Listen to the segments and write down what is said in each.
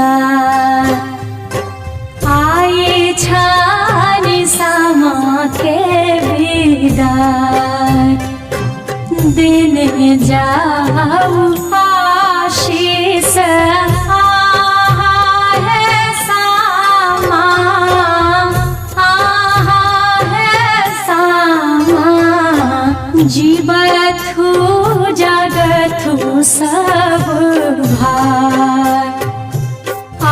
विदा आए छानी सामा के विदा देने जाऊं आशीष जीवथु जगथु सब भाई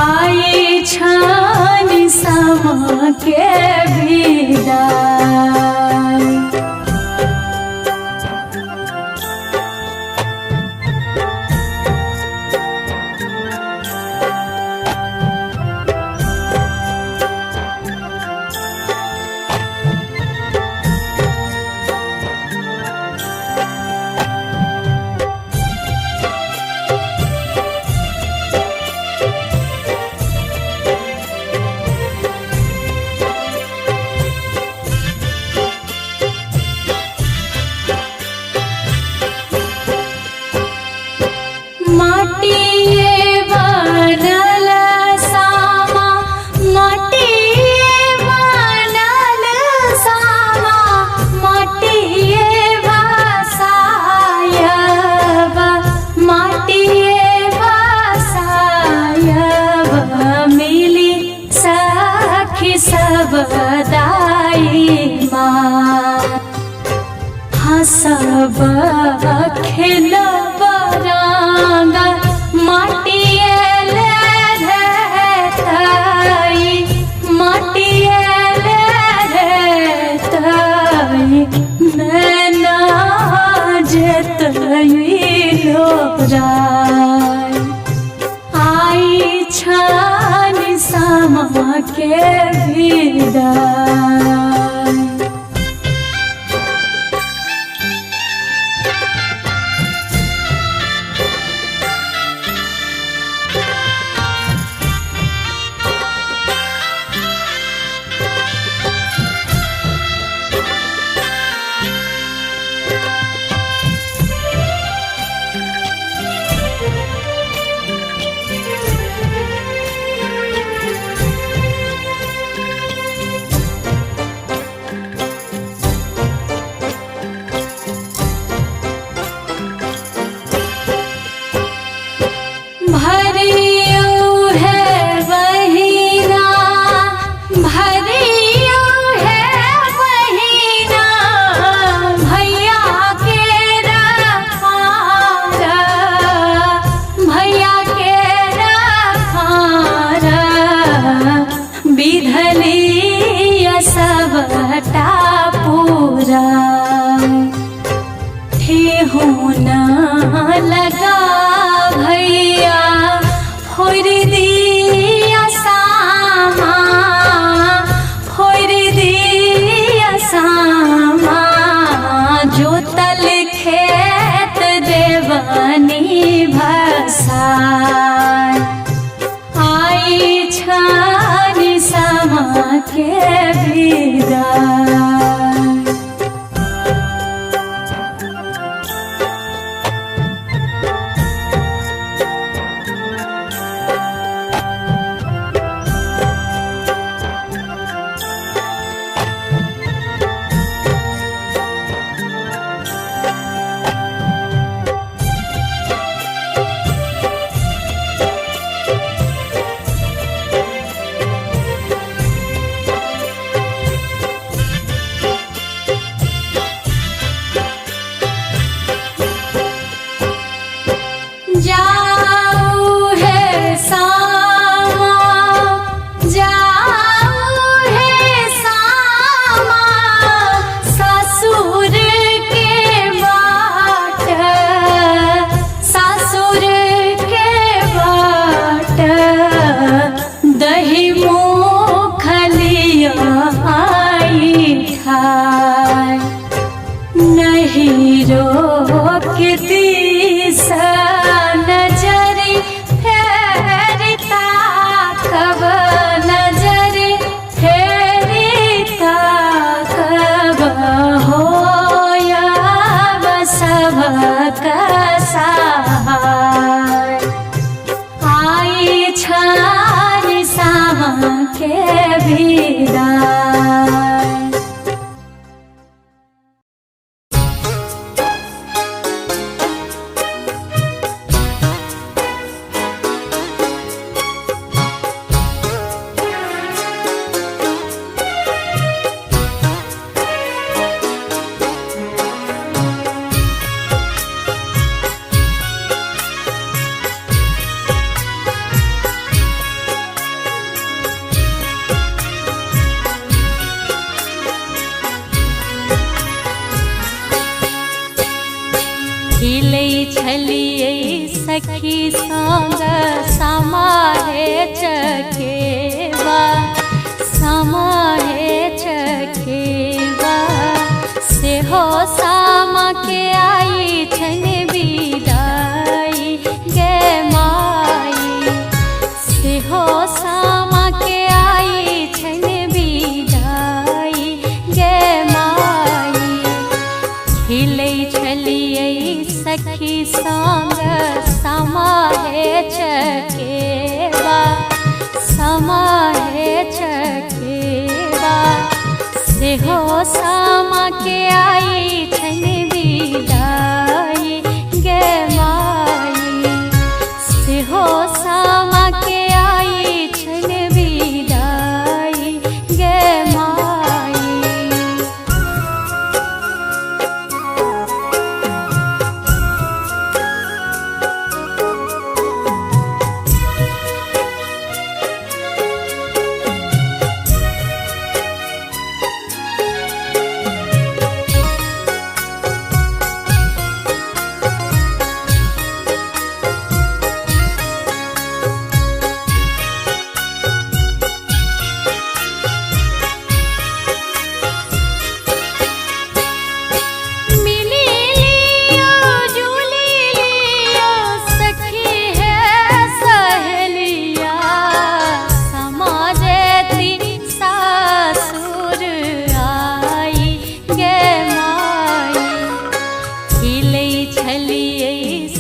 आए छानी समा के विदा सब खेलब रंग माटियल रहतई माटियल रहतई नैना जेतई लोराय आई छानी समा के विदा लगा भैया होर दिया सामा होर दिया सामा जोतल खेत देवनी भसाय आई छानी समा के विदा छलिए सखी संग समाहे चकेवा समाहे चकेवा से हो सामा के आई छन बिदाई गे माई से हो सामा के आई छन बिदाई गे माई खिलै छलिए सखी संग समाहे चकेवा समाहे चकेवा से हो सामा के आई छन बिदाई गे माई से हो सामा के आई छन बिदाई गे माई।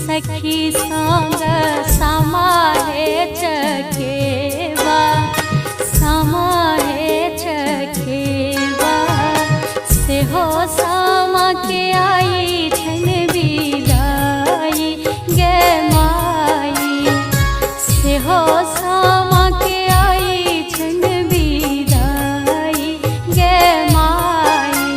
सखी संग समाहे चकेवा समाहे चकेवा से हो सामा के आई छन बिदाई गे माई से हो सामा के आई छन बिदाई गे माई।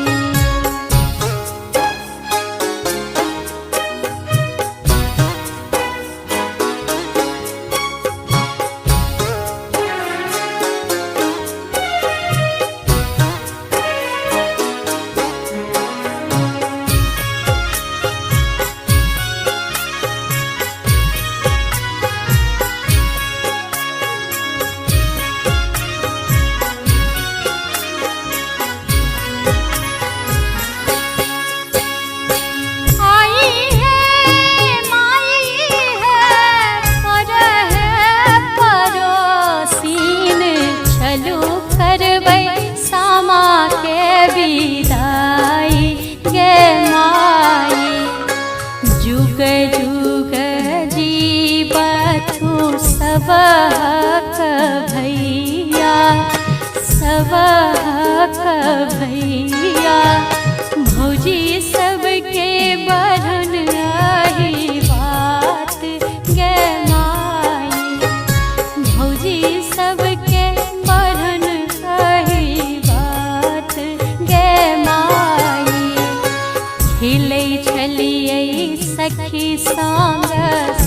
जुग जुग जीवथु सबहक भैया सबहक भैया भौजी सबके बढ़न रही बात गे माई भौजी सबके बढ़न रही बात गे माई। खिलै छलिए सखी संग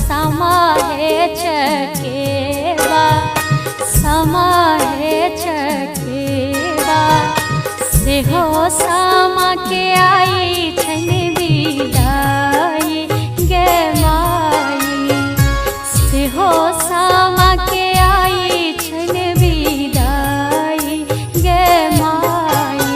समाहे चकेवा समाहे चकेवा से हो सामा के आई छन बिदाई गे माई से हो सामा के आई छन बिदाई गे माई।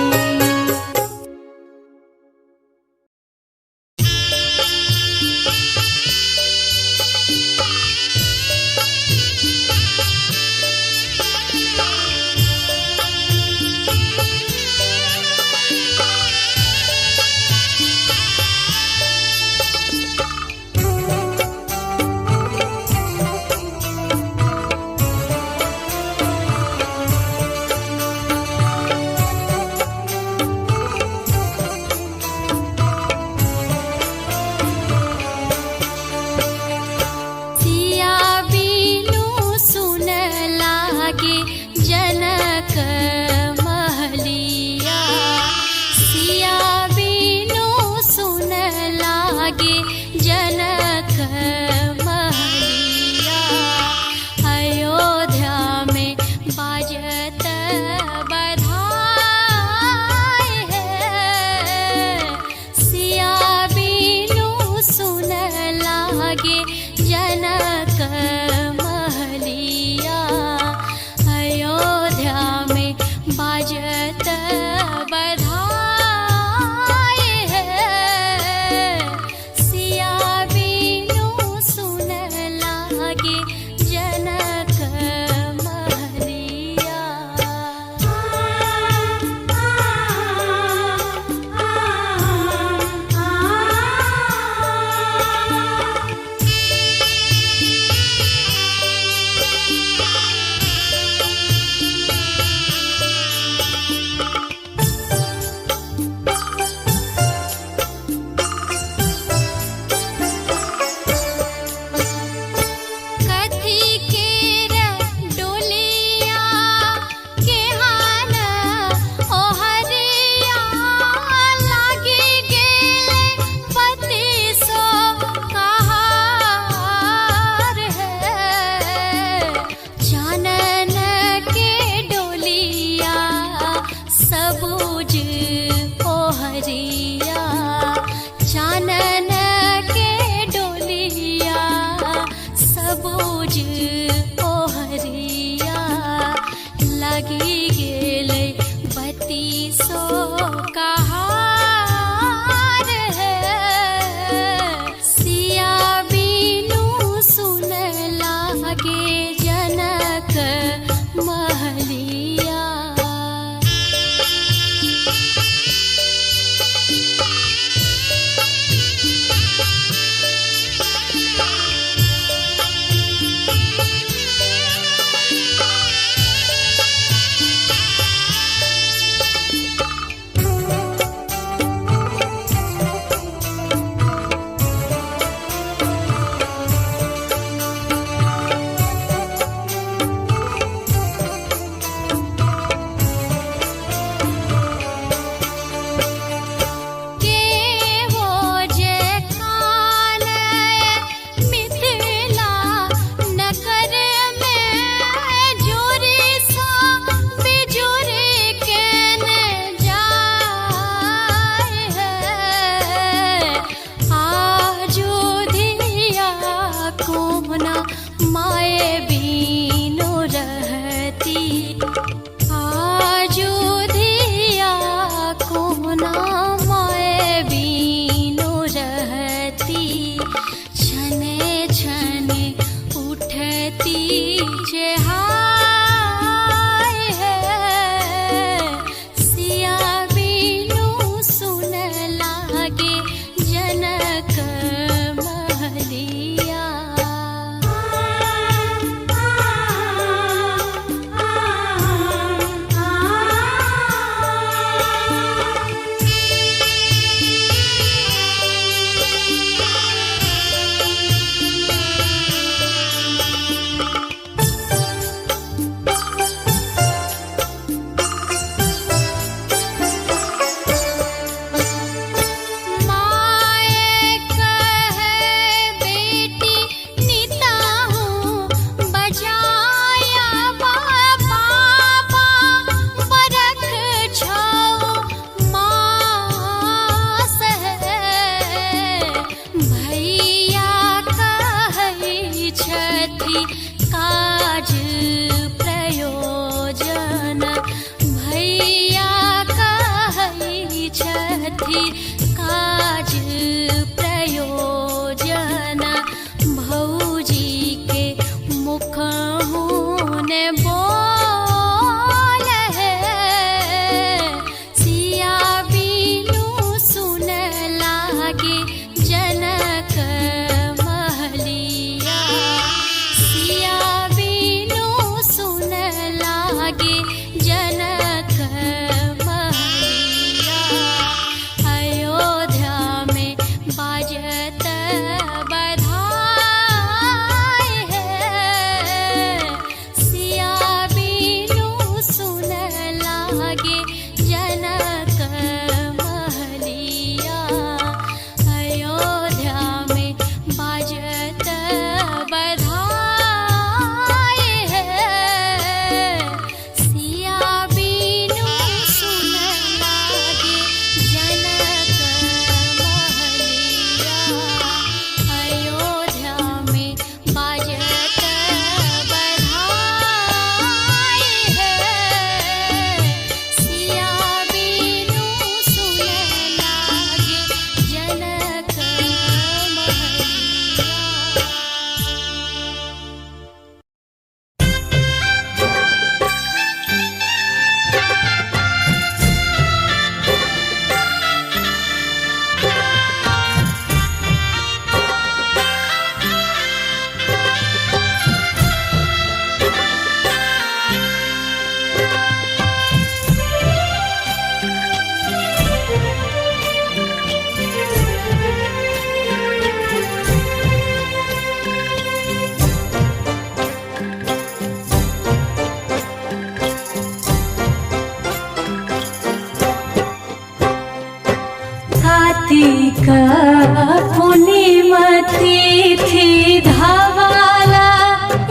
पूर्णिमा तिथि धावाला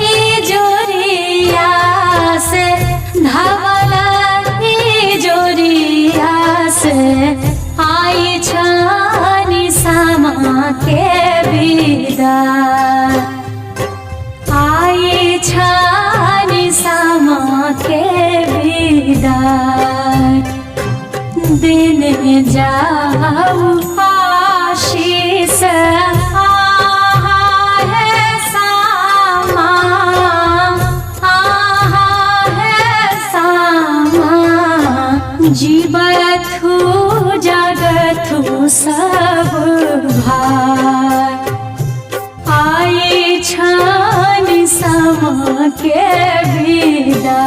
ए जोरिया से धावाला ए जोरिया से आई छानी सामा के विदा आई छानी सामा के विदा दिन जाऊ आशीष आहा है सामा आहा है सामा जीवथु जगथु सब भाई आई छानी सामा के विदा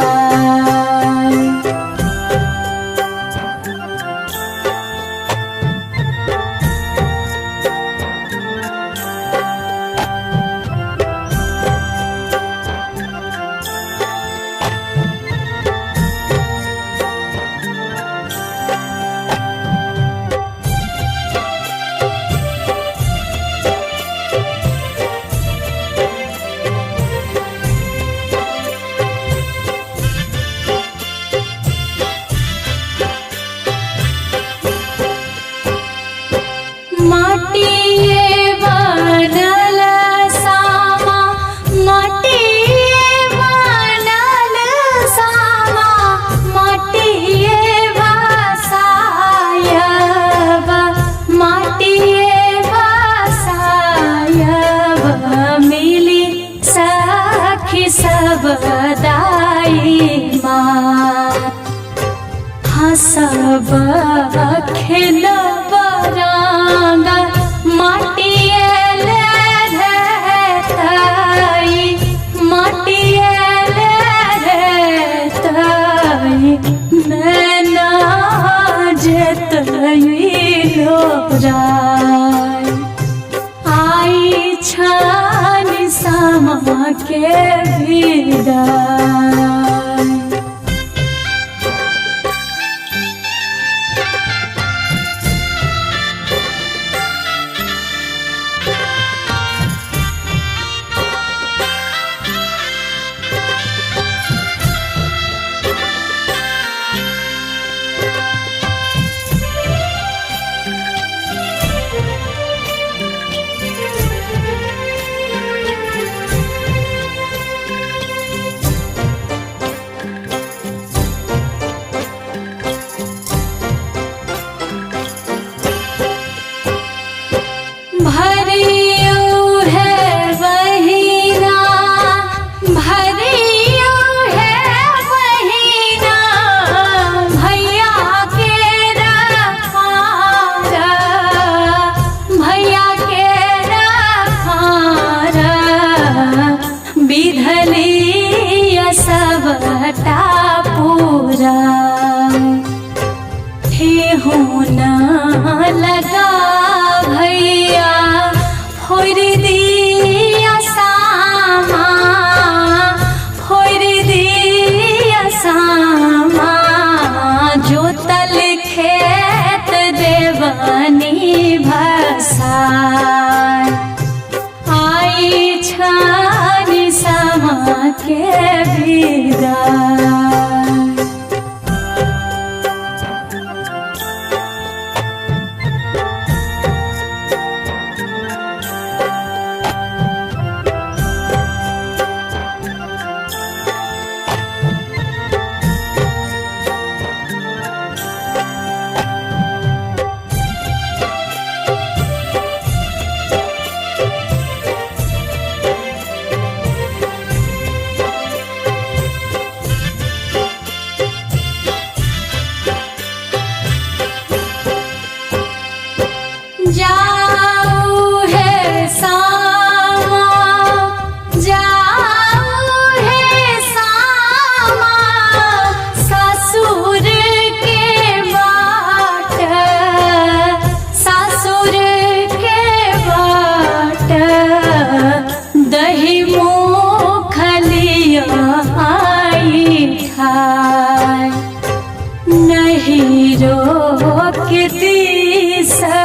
माटिए बनल सामा माटिए बनल सामा माटिए बसायब माटिए बसायब मिली सखी सब दाई माँ हंसब खेलब रंगा माटिए ले रहतई माटिए ले रहतई नैना जेतई लोराई आई छानी सामा के विदा पूरा होना लगा भैया फोड़ दिया सामा फोड़ दिया सामा जोतल खेत देवनी भसाई आई छानी सामा के विदा नहीं रोकती सा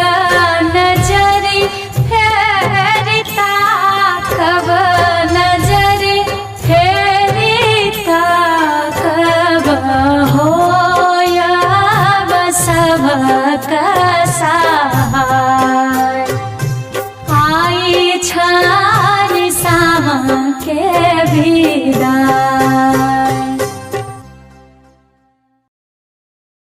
विदा